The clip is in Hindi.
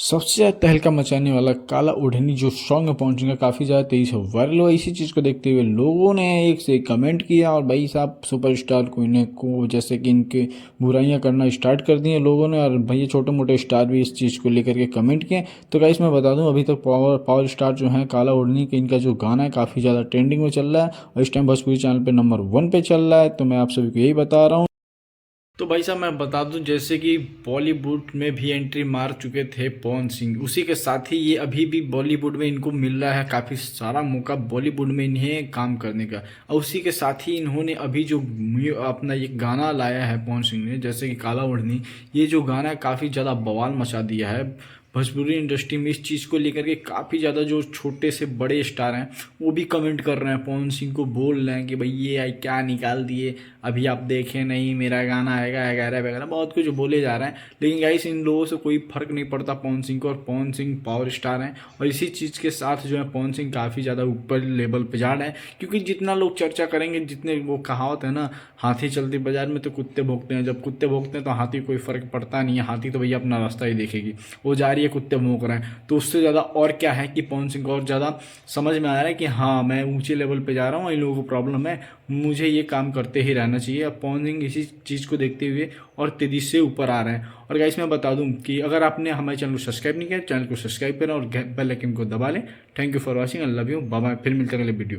सबसे ज़्यादा तहलका मचाने वाला काला ओढ़नी जो सॉन्ग में पहुंचेगा काफ़ी ज़्यादा तेज़ी से वायरल हुआ। इसी चीज़ को देखते हुए लोगों ने एक से एक कमेंट किया और भाई साहब सुपरस्टार को इन्हें को जैसे कि इनके बुराइयां करना स्टार्ट कर दी हैं लोगों ने। और भैया छोटे मोटे स्टार भी इस चीज़ को लेकर के कमेंट किए। तो गाइस मैं बता दूं अभी तक पावर पावर स्टार जो है काला ओढ़नी के इनका जो गाना है काफ़ी ज़्यादा ट्रेंडिंग में चल रहा है और इस टाइम भोजपुरी चैनल पर नंबर 1 पे चल रहा है। तो मैं आप सभी को यही बता रहा हूँ। तो भाई साहब मैं बता दूं जैसे कि बॉलीवुड में भी एंट्री मार चुके थे पवन सिंह, उसी के साथ ही ये अभी भी बॉलीवुड में इनको मिल रहा है काफ़ी सारा मौका बॉलीवुड में इन्हें काम करने का। और उसी के साथ ही इन्होंने अभी जो अपना ये गाना लाया है पवन सिंह ने जैसे कि काला ओढ़नी, ये जो गाना है काफ़ी ज़्यादा बवाल मचा दिया है भोजपुरी इंडस्ट्री में। इस चीज़ को लेकर के काफ़ी ज़्यादा जो छोटे से बड़े स्टार हैं वो भी कमेंट कर रहे हैं, पवन सिंह को बोल रहे हैं कि भाई ये आई क्या निकाल दिए, अभी आप देखें नहीं मेरा गाना आएगा वगैरह वगैरह बहुत कुछ बोले जा रहे हैं। लेकिन गाइस इन लोगों से कोई फर्क नहीं पड़ता पवन सिंह को, और पवन सिंह पावर स्टार हैं। और इसी चीज़ के साथ जो है पवन सिंह काफ़ी ज़्यादा ऊपर लेवल पे जा रहे हैं, क्योंकि जितना लोग चर्चा करेंगे, जितने वो कहावत है ना, हाथी चलते बाजार में तो कुत्ते भोंकते हैं, जब कुत्ते भोंकते हैं तो हाथी कोई फर्क पड़ता नहीं है, हाथी तो भैया अपना रास्ता ही देखेगी, वो जा रही है कुत्ते भोंक रहे हैं। तो उससे ज़्यादा और क्या है कि पवन सिंह को और ज़्यादा समझ में आ रहा है कि हाँ मैं ऊंचे लेवल पे जा रहा हूँ, इन लोगों को प्रॉब्लम है, मुझे ये काम करते ही रहना चाहिए। अब पवन सिंह इसी चीज़ को देखते हुए और तेज़ी से ऊपर आ रहे हैं। और गाइस मैं बता दूं कि अगर आपने हमारे चैनल को सब्सक्राइब नहीं किया, चैनल को सब्सक्राइब करें और बेल आइकन को दबा लें। Thank you for watching, I love you, bye bye. फिर मिलते हैं अगले वीडियो में।